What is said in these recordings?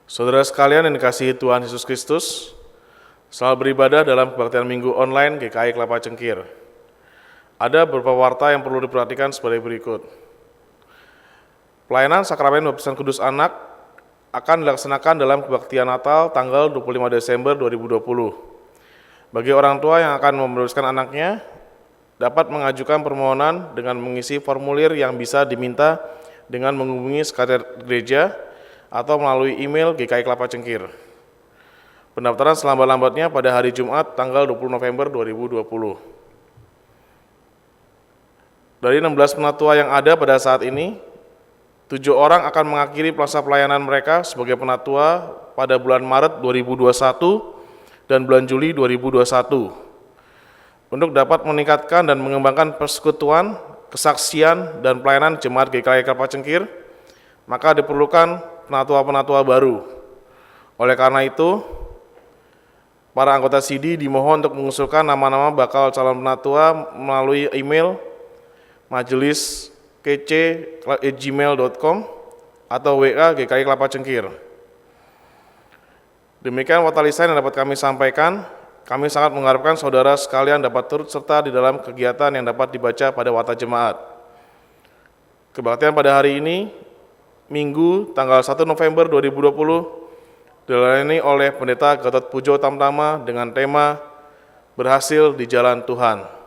Saudara sekalian yang dikasihi Tuhan Yesus Kristus, selamat beribadah dalam kebaktian Minggu online GKI Kelapa Cengkir. Ada beberapa warta yang perlu diperhatikan sebagai berikut. Pelayanan Sakramen Baptisan Kudus Anak akan dilaksanakan dalam kebaktian Natal tanggal 25 Desember 2020. Bagi orang tua yang akan membaptiskan anaknya, dapat mengajukan permohonan dengan mengisi formulir yang bisa diminta dengan menghubungi sekretariat gereja atau melalui email GKI Kelapa Cengkir. Pendaftaran selambat-lambatnya pada hari Jumat tanggal 20 November 2020. Dari 16 penatua yang ada pada saat ini, 7 orang akan mengakhiri masa pelayanan mereka sebagai penatua pada bulan Maret 2021 dan bulan Juli 2021. Untuk dapat meningkatkan dan mengembangkan persekutuan, kesaksian, dan pelayanan jemaat GKI Kelapa Cengkir, maka diperlukan penatua-penatua baru. Oleh karena itu, para anggota CD dimohon untuk mengusulkan nama-nama bakal calon penatua melalui email majeliskc@gmail.com atau WA GKI Kelapa Cengkir. Demikian warta lisan yang dapat kami sampaikan. Kami sangat mengharapkan saudara sekalian dapat turut serta di dalam kegiatan yang dapat dibaca pada warta jemaat. Kebaktian pada hari ini, Minggu tanggal 1 November 2020, dilayani oleh Pendeta Gatot Pujo Tamtama dengan tema Berhasil di Jalan Tuhan.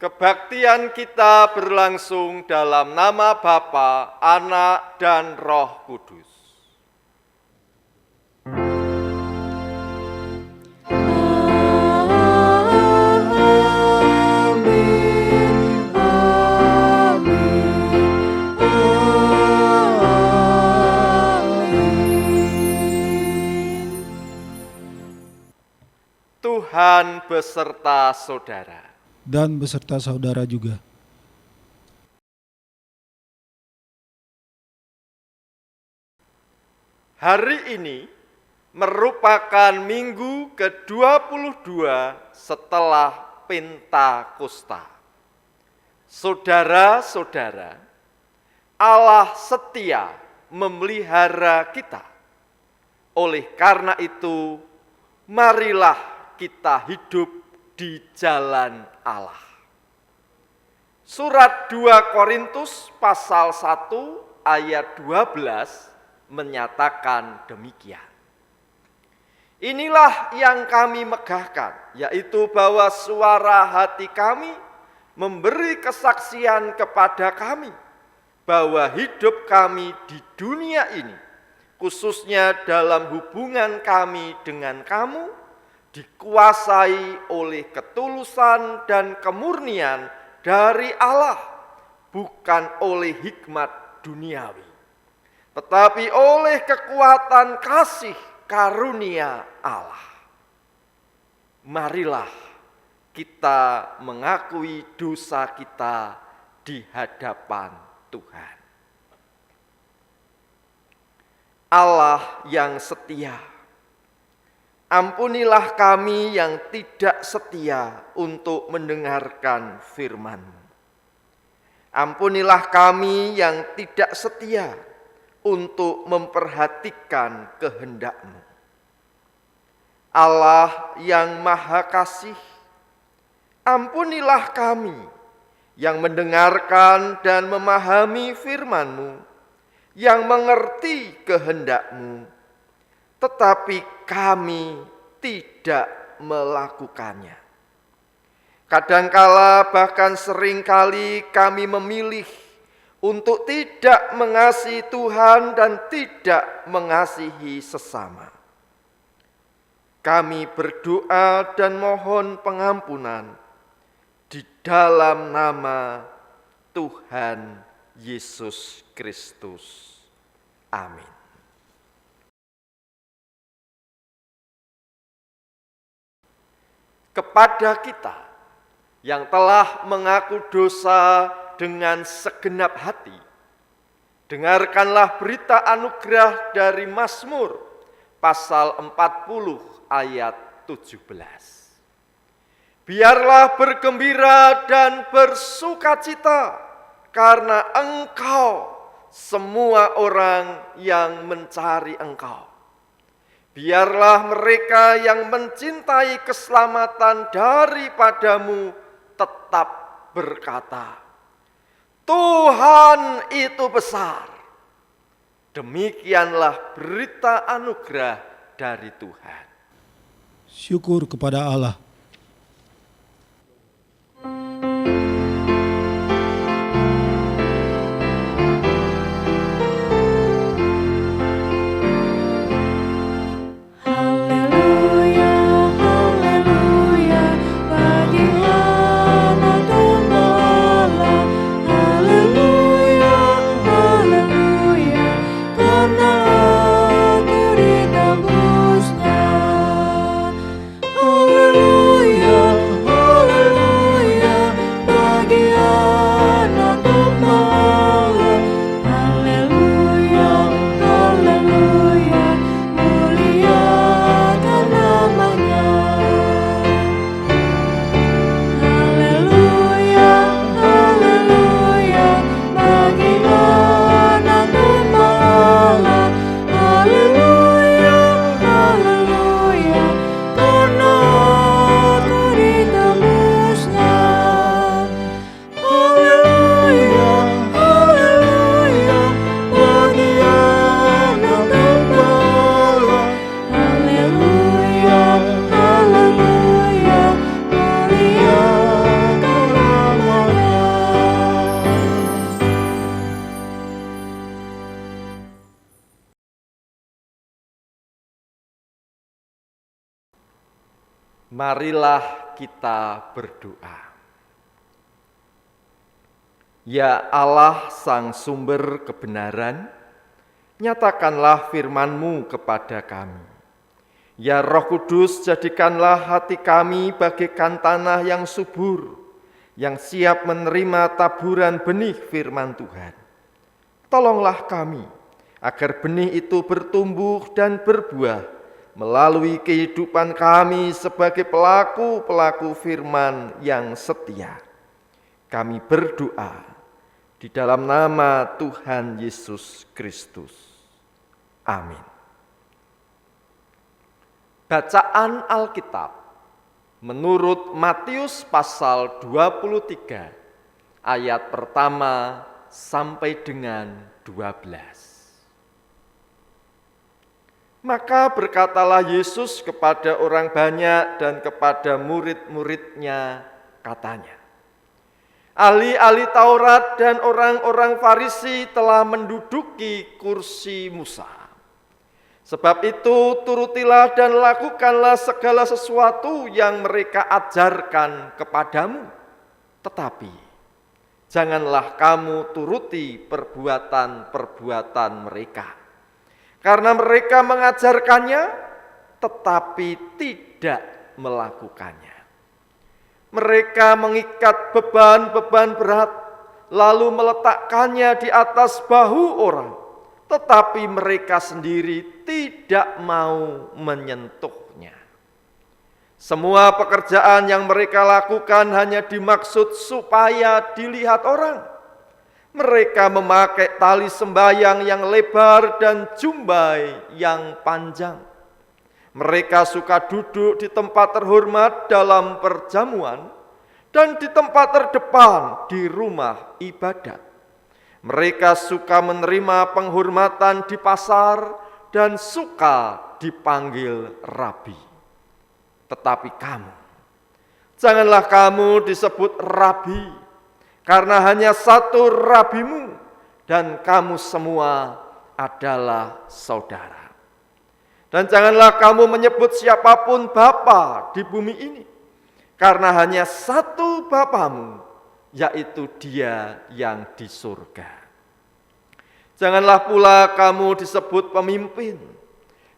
Kebaktian kita berlangsung dalam nama Bapa, Anak, dan Roh Kudus. Tuhan beserta saudara. Dan beserta saudara juga. Hari ini merupakan minggu ke-22 setelah Pentakosta. Saudara-saudara, Allah setia memelihara kita. Oleh karena itu, marilah kita hidup di jalan Allah. Surat 2 Korintus pasal 1 ayat 12 menyatakan demikian. Inilah yang kami megahkan, yaitu bahwa suara hati kami memberi kesaksian kepada kami bahwa hidup kami di dunia ini, khususnya dalam hubungan kami dengan kamu, dikuasai oleh ketulusan dan kemurnian dari Allah, bukan oleh hikmat duniawi, tetapi oleh kekuatan kasih karunia Allah. Marilah kita mengakui dosa kita di hadapan Tuhan. Allah yang setia, Ampunilah kami yang tidak setia untuk mendengarkan firman-Mu. Ampunilah kami yang tidak setia untuk memperhatikan kehendak-Mu. Allah yang Maha Kasih, ampunilah kami yang mendengarkan dan memahami firman-Mu, yang mengerti kehendak-Mu, tetapi kami tidak melakukannya. Kadangkala bahkan seringkali kami memilih untuk tidak mengasihi Tuhan dan tidak mengasihi sesama. Kami berdoa dan mohon pengampunan di dalam nama Tuhan Yesus Kristus. Amin. Kepada kita yang telah mengaku dosa dengan segenap hati, dengarkanlah berita anugerah dari Mazmur pasal 40 ayat 17. Biarlah bergembira dan bersukacita karena Engkau, semua orang yang mencari Engkau. Biarlah mereka yang mencintai keselamatan daripadamu tetap berkata, Tuhan itu besar. Demikianlah berita anugerah dari Tuhan. Syukur kepada Allah. Marilah kita berdoa. Ya Allah, Sang Sumber kebenaran, nyatakanlah firman-Mu kepada kami. Ya Roh Kudus, jadikanlah hati kami bagaikan tanah yang subur, yang siap menerima taburan benih firman Tuhan. Tolonglah kami, agar benih itu bertumbuh dan berbuah, melalui kehidupan kami sebagai pelaku-pelaku firman yang setia. Kami berdoa di dalam nama Tuhan Yesus Kristus. Amin. Bacaan Alkitab menurut Matius pasal 23 ayat pertama sampai dengan 12. Maka berkatalah Yesus kepada orang banyak dan kepada murid-muridnya, katanya, ahli-ahli Taurat dan orang-orang Farisi telah menduduki kursi Musa. Sebab itu turutilah dan lakukanlah segala sesuatu yang mereka ajarkan kepadamu. Tetapi janganlah kamu turuti perbuatan-perbuatan mereka. Karena mereka mengajarkannya, tetapi tidak melakukannya. Mereka mengikat beban-beban berat, lalu meletakkannya di atas bahu orang, tetapi mereka sendiri tidak mau menyentuhnya. Semua pekerjaan yang mereka lakukan hanya dimaksud supaya dilihat orang. Mereka memakai tali sembahyang yang lebar dan jumbai yang panjang. Mereka suka duduk di tempat terhormat dalam perjamuan dan di tempat terdepan di rumah ibadat. Mereka suka menerima penghormatan di pasar dan suka dipanggil rabi. Tetapi kamu, janganlah kamu disebut rabi, karena hanya satu rabimu, dan kamu semua adalah saudara. Dan janganlah kamu menyebut siapapun bapa di bumi ini, karena hanya satu bapamu, yaitu Dia yang di surga. Janganlah pula kamu disebut pemimpin,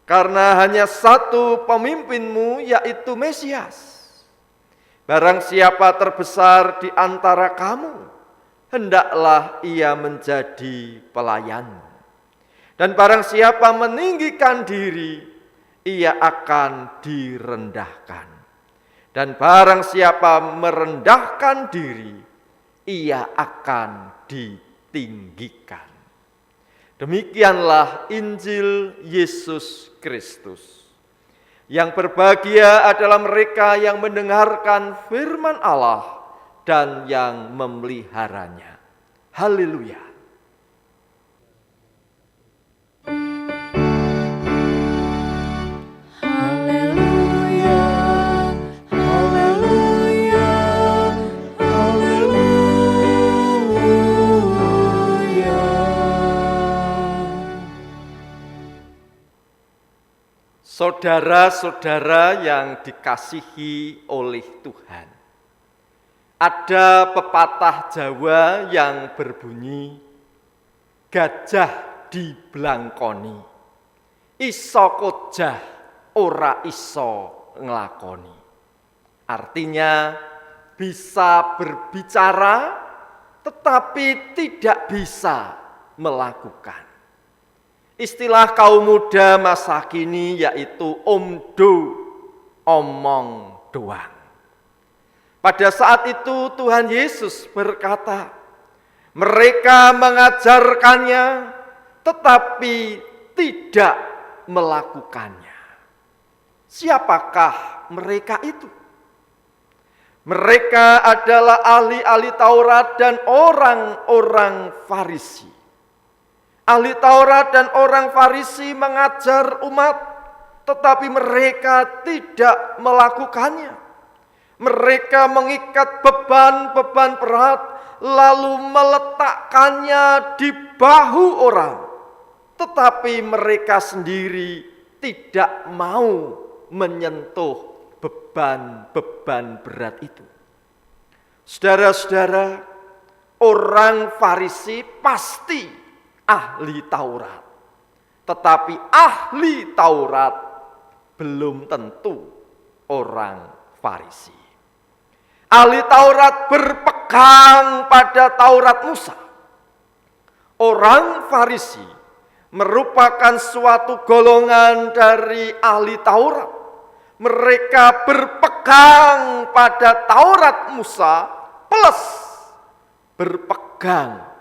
karena hanya satu pemimpinmu, yaitu Mesias. Barang siapa terbesar di antara kamu, hendaklah ia menjadi pelayanmu. Dan barang siapa meninggikan diri, ia akan direndahkan. Dan barang siapa merendahkan diri, ia akan ditinggikan. Demikianlah Injil Yesus Kristus. Yang berbahagia adalah mereka yang mendengarkan firman Allah dan yang memeliharanya. Haleluya. Saudara-saudara yang dikasihi oleh Tuhan, ada pepatah Jawa yang berbunyi, gajah diblangkoni, iso kojah ora iso nglakoni. Artinya bisa berbicara tetapi tidak bisa melakukan. Istilah kaum muda masa kini yaitu omdo, omong doang. Pada saat itu Tuhan Yesus berkata, mereka mengajarkannya tetapi tidak melakukannya. Siapakah mereka itu? Mereka adalah ahli-ahli Taurat dan orang-orang Farisi. Ahli Taurat dan orang Farisi mengajar umat, tetapi mereka tidak melakukannya. Mereka mengikat beban-beban berat, lalu meletakkannya di bahu orang. Tetapi mereka sendiri tidak mau menyentuh beban-beban berat itu. Saudara-saudara, orang Farisi pasti ahli Taurat, tetapi ahli Taurat belum tentu orang Farisi. Ahli Taurat berpegang pada Taurat Musa. Orang Farisi merupakan suatu golongan dari ahli Taurat. Mereka berpegang pada Taurat Musa plus berpegang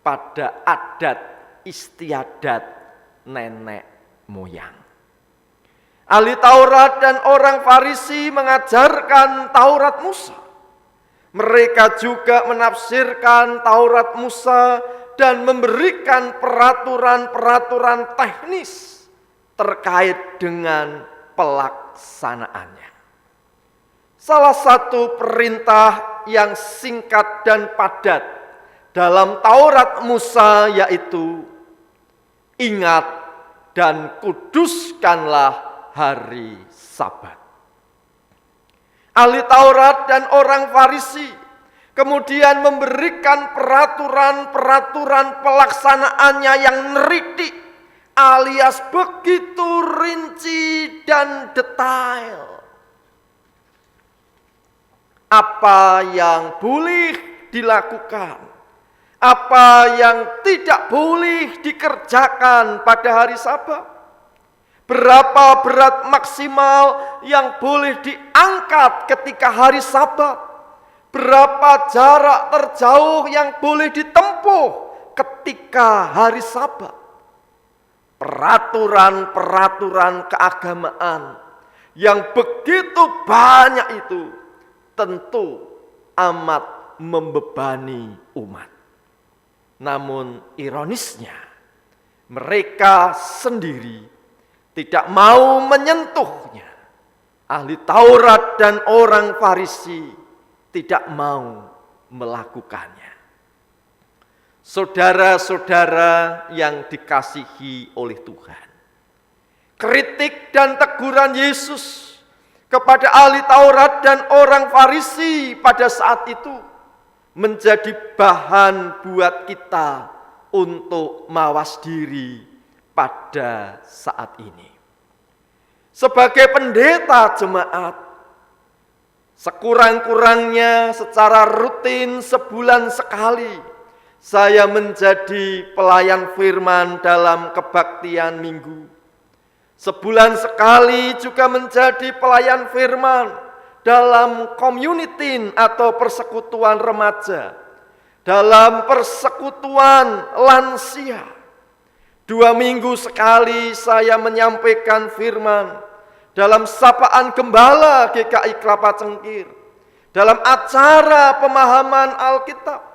pada adat istiadat nenek moyang. Ahli Taurat dan orang Farisi mengajarkan Taurat Musa. Mereka juga menafsirkan Taurat Musa dan memberikan peraturan-peraturan teknis terkait dengan pelaksanaannya. Salah satu perintah yang singkat dan padat dalam Taurat Musa yaitu, ingat dan kuduskanlah hari Sabat. Ahli Taurat dan orang Farisi kemudian memberikan peraturan-peraturan pelaksanaannya yang neritik, alias begitu rinci dan detail. Apa yang boleh dilakukan, apa yang tidak boleh dikerjakan pada hari Sabat. Berapa berat maksimal yang boleh diangkat ketika hari Sabat? Berapa jarak terjauh yang boleh ditempuh ketika hari Sabat? Peraturan-peraturan keagamaan yang begitu banyak itu tentu amat membebani umat. Namun ironisnya, mereka sendiri tidak mau menyentuhnya. Ahli Taurat dan orang Farisi tidak mau melakukannya. Saudara-saudara yang dikasihi oleh Tuhan, kritik dan teguran Yesus kepada ahli Taurat dan orang Farisi pada saat itu menjadi bahan buat kita untuk mawas diri pada saat ini. Sebagai pendeta jemaat, sekurang-kurangnya secara rutin sebulan sekali saya menjadi pelayan firman dalam kebaktian minggu. Sebulan sekali juga menjadi pelayan firman dalam community atau persekutuan remaja, dalam persekutuan lansia. 2 minggu sekali saya menyampaikan firman dalam sapaan gembala GKI Kelapa Cengkir, dalam acara pemahaman Alkitab.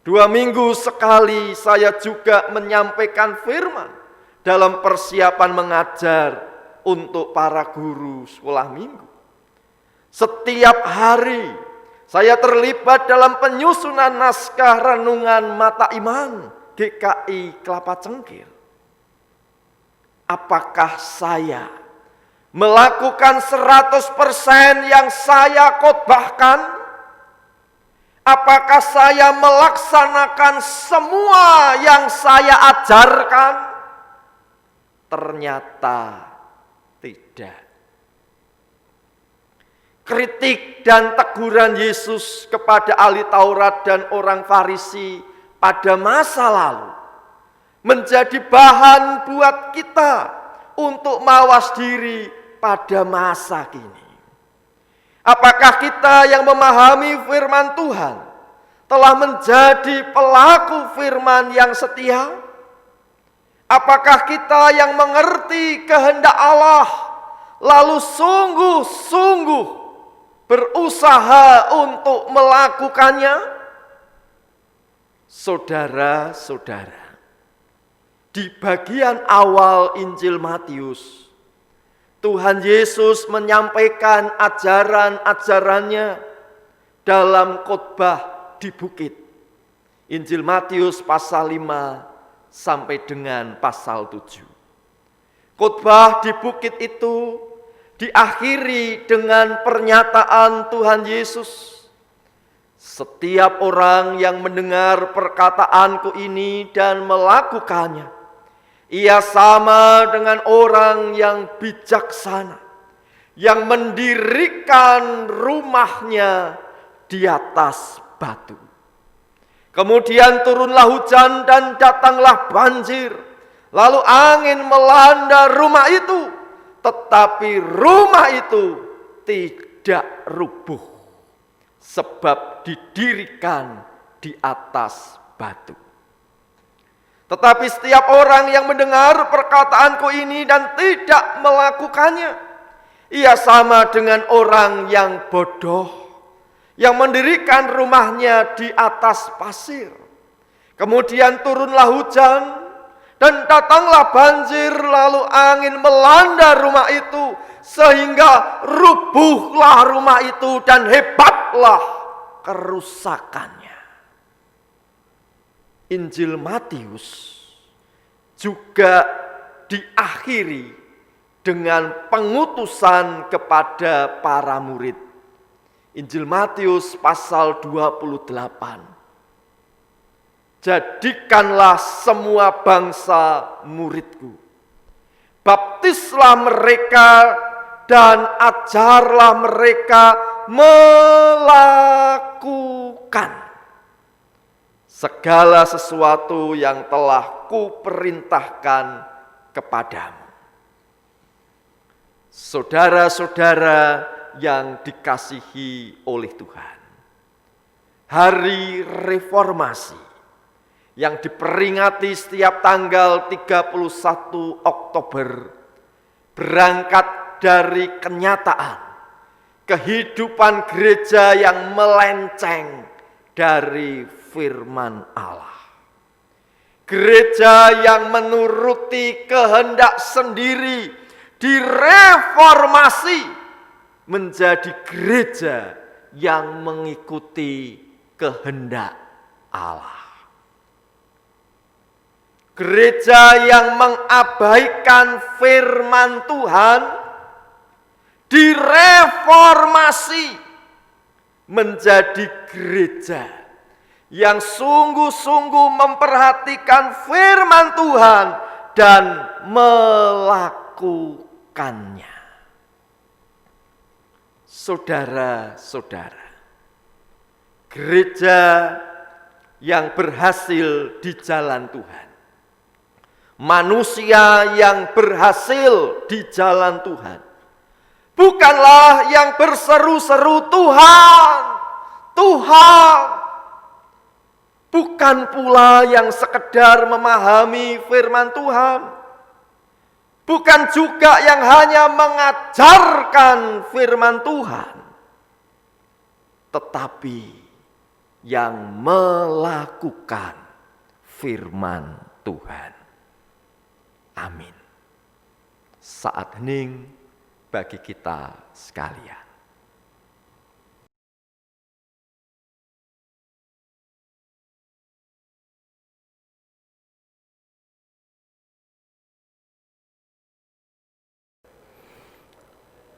2 minggu sekali saya juga menyampaikan firman dalam persiapan mengajar untuk para guru sekolah minggu. Setiap hari saya terlibat dalam penyusunan naskah renungan mata iman GKI Kelapa Cengkir. Apakah saya melakukan 100% yang saya khotbahkan? Apakah saya melaksanakan semua yang saya ajarkan? Ternyata tidak. Kritik dan teguran Yesus kepada ahli Taurat dan orang Farisi pada masa lalu menjadi bahan buat kita untuk mawas diri pada masa kini. Apakah kita yang memahami firman Tuhan telah menjadi pelaku firman yang setia? Apakah kita yang mengerti kehendak Allah lalu sungguh-sungguh berusaha untuk melakukannya? Saudara-saudara, di bagian awal Injil Matius, Tuhan Yesus menyampaikan ajaran-ajarannya dalam khotbah di bukit. Injil Matius pasal 5 sampai dengan pasal 7. Khotbah di bukit itu diakhiri dengan pernyataan Tuhan Yesus. Setiap orang yang mendengar perkataanku ini dan melakukannya, ia sama dengan orang yang bijaksana, yang mendirikan rumahnya di atas batu. Kemudian turunlah hujan dan datanglah banjir, lalu angin melanda rumah itu, tetapi rumah itu tidak rubuh, sebab didirikan di atas batu. Tetapi setiap orang yang mendengar perkataanku ini dan tidak melakukannya, ia sama dengan orang yang bodoh, yang mendirikan rumahnya di atas pasir. Kemudian turunlah hujan dan datanglah banjir, lalu angin melanda rumah itu, sehingga rubuhlah rumah itu dan hebatlah kerusakannya. Injil Matius juga diakhiri dengan pengutusan kepada para murid. Injil Matius pasal 28. Jadikanlah semua bangsa muridku. Baptislah mereka dan ajarlah mereka melakukan segala sesuatu yang telah kuperintahkan kepadamu. Saudara-saudara yang dikasihi oleh Tuhan, Hari Reformasi yang diperingati setiap tanggal 31 Oktober berangkat dari kenyataan kehidupan gereja yang melenceng dari firman Allah. Gereja yang menuruti kehendak sendiri direformasi menjadi gereja yang mengikuti kehendak Allah. Gereja yang mengabaikan firman Tuhan direformasi menjadi gereja yang sungguh-sungguh memperhatikan firman Tuhan dan melakukannya. Saudara-saudara, gereja yang berhasil di jalan Tuhan, manusia yang berhasil di jalan Tuhan, bukanlah yang berseru-seru Tuhan, Tuhan. Bukan pula yang sekedar memahami firman Tuhan. Bukan juga yang hanya mengajarkan firman Tuhan. Tetapi yang melakukan firman Tuhan. Amin. Saat hening bagi kita sekalian.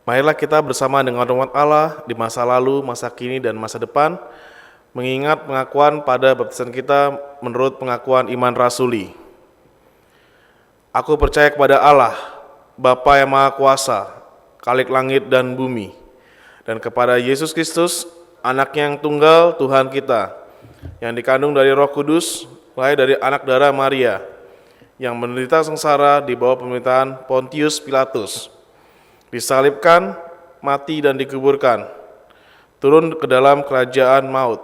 Marilah kita bersama dengan umat Allah di masa lalu, masa kini, dan masa depan, mengingat pengakuan pada baptisan kita menurut pengakuan iman rasuli. Aku percaya kepada Allah, Bapa yang Maha Kuasa, Khalik langit dan bumi, dan kepada Yesus Kristus, Anak-Nya yang tunggal, Tuhan kita, yang dikandung dari Roh Kudus, lahir dari anak darah Maria, yang menderita sengsara di bawah pemerintahan Pontius Pilatus, disalibkan, mati dan dikuburkan, turun ke dalam kerajaan maut.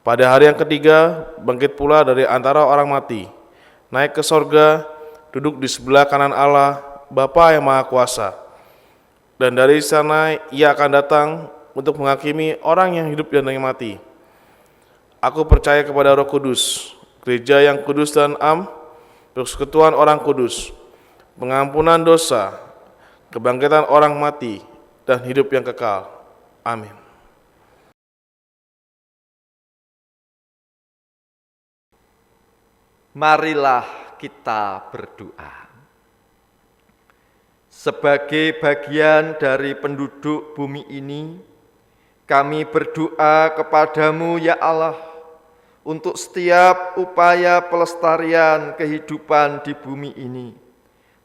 Pada hari yang ketiga, bangkit pula dari antara orang mati, naik ke sorga, duduk di sebelah kanan Allah, Bapa yang Maha Kuasa. Dan dari sana ia akan datang untuk menghakimi orang yang hidup dan yang mati. Aku percaya kepada Roh Kudus, gereja yang kudus dan am, persekutuan orang kudus, pengampunan dosa, kebangkitan orang mati, dan hidup yang kekal. Amin. Marilah kita berdoa. Sebagai bagian dari penduduk bumi ini, kami berdoa kepadamu ya Allah, untuk setiap upaya pelestarian kehidupan di bumi ini,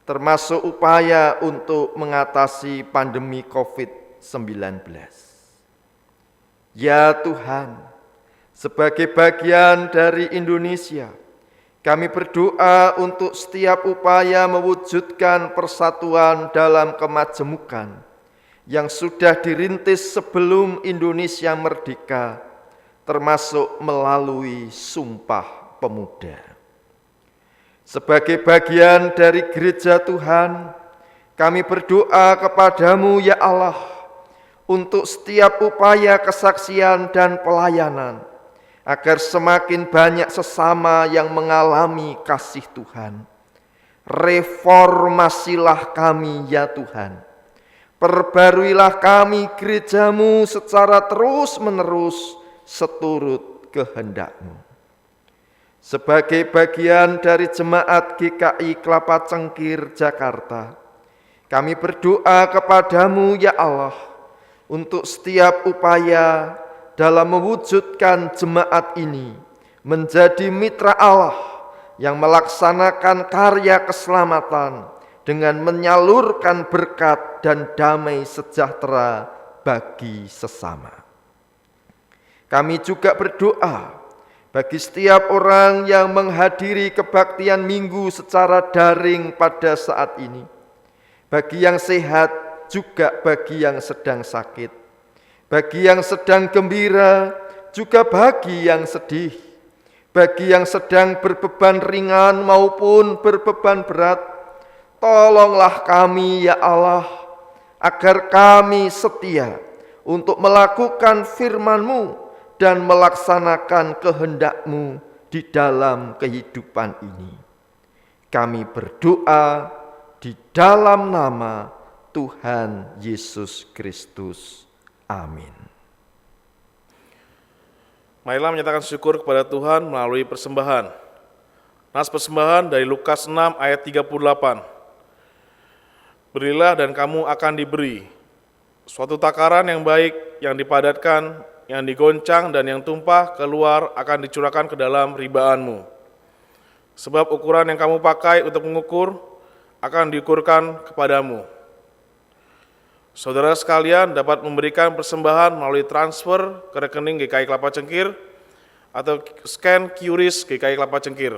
termasuk upaya untuk mengatasi pandemi COVID-19. Ya Tuhan, sebagai bagian dari Indonesia, kami berdoa untuk setiap upaya mewujudkan persatuan dalam kemajemukan yang sudah dirintis sebelum Indonesia merdeka, termasuk melalui Sumpah Pemuda. Sebagai bagian dari gereja Tuhan, kami berdoa kepadamu ya Allah, untuk setiap upaya kesaksian dan pelayanan, agar semakin banyak sesama yang mengalami kasih Tuhan. Reformasilah kami ya Tuhan. Perbaruilah kami gerejamu secara terus-menerus seturut kehendak-Mu. Sebagai bagian dari jemaat GKI Kelapa Cengkir, Jakarta, kami berdoa kepadamu ya Allah, untuk setiap upaya dalam mewujudkan jemaat ini menjadi mitra Allah yang melaksanakan karya keselamatan dengan menyalurkan berkat dan damai sejahtera bagi sesama. Kami juga berdoa bagi setiap orang yang menghadiri kebaktian minggu secara daring pada saat ini, bagi yang sehat juga bagi yang sedang sakit, bagi yang sedang gembira, juga bagi yang sedih, bagi yang sedang berbeban ringan maupun berbeban berat. Tolonglah kami ya Allah, agar kami setia untuk melakukan firman-Mu dan melaksanakan kehendak-Mu di dalam kehidupan ini. Kami berdoa di dalam nama Tuhan Yesus Kristus. Amin. Marilah menyatakan syukur kepada Tuhan melalui persembahan. Nas persembahan dari Lukas 6 ayat 38. Berilah dan kamu akan diberi. Suatu takaran yang baik, yang dipadatkan, yang digoncang dan yang tumpah keluar akan dicurahkan ke dalam ribaanmu. Sebab ukuran yang kamu pakai untuk mengukur akan diukurkan kepadamu. Saudara sekalian dapat memberikan persembahan melalui transfer ke rekening GKI Kelapa Cengkir atau scan QRIS GKI Kelapa Cengkir.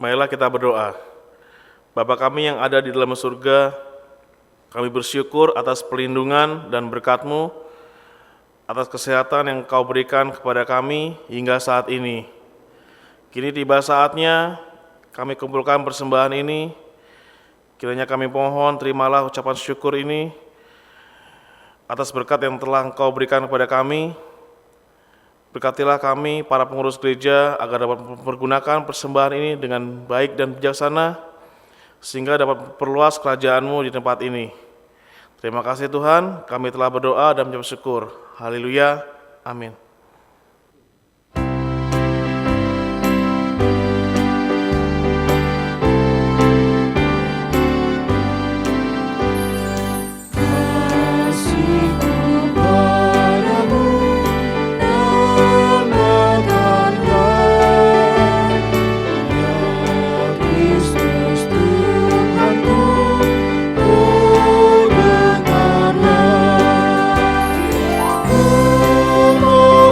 Marilah kita berdoa. Bapa kami yang ada di dalam surga, kami bersyukur atas perlindungan dan berkat-Mu, atas kesehatan yang Kau berikan kepada kami hingga saat ini. Kini tiba saatnya kami kumpulkan persembahan ini. Kiranya kami mohon terimalah ucapan syukur ini atas berkat yang telah Engkau berikan kepada kami. Berkatilah kami, para pengurus gereja, agar dapat mempergunakan persembahan ini dengan baik dan bijaksana, sehingga dapat memperluas kerajaan-Mu di tempat ini. Terima kasih Tuhan, kami telah berdoa dan mengucap syukur. Haleluya, amin. Oh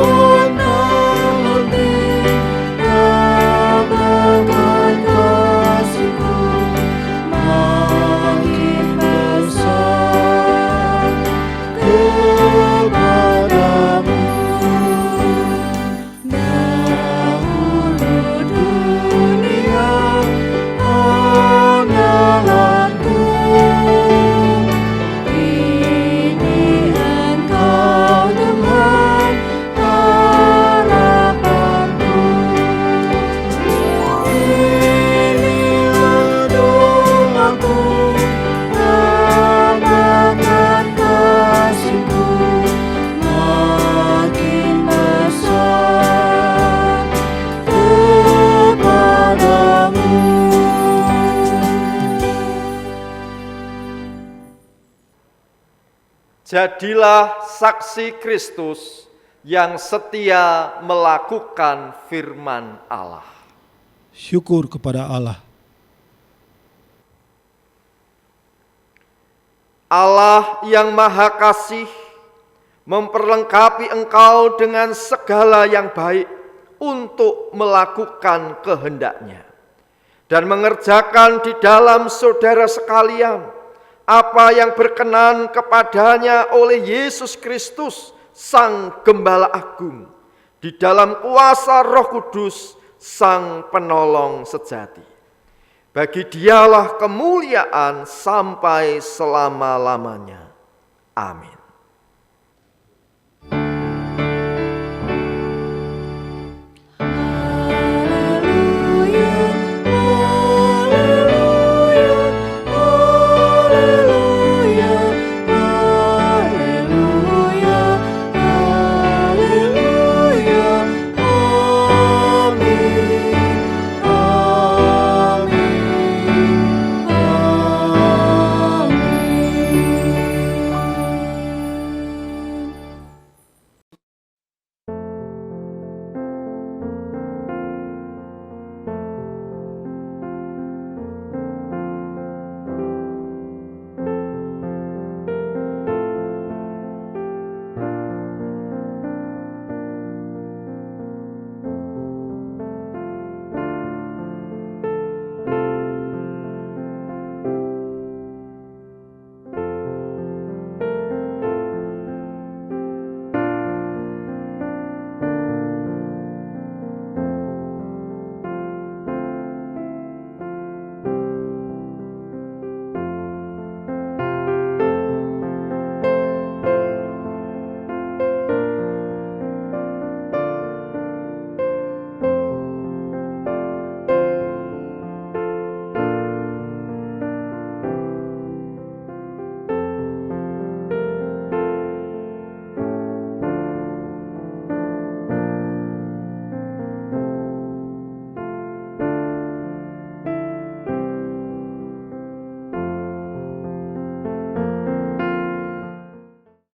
Jadilah saksi Kristus yang setia melakukan firman Allah. Syukur kepada Allah. Allah yang Maha Kasih memperlengkapi engkau dengan segala yang baik untuk melakukan kehendak-Nya dan mengerjakan di dalam saudara sekalian apa yang berkenan kepadanya oleh Yesus Kristus, Sang Gembala Agung, di dalam kuasa Roh Kudus, Sang Penolong sejati. Bagi Dialah kemuliaan sampai selama-lamanya. Amin.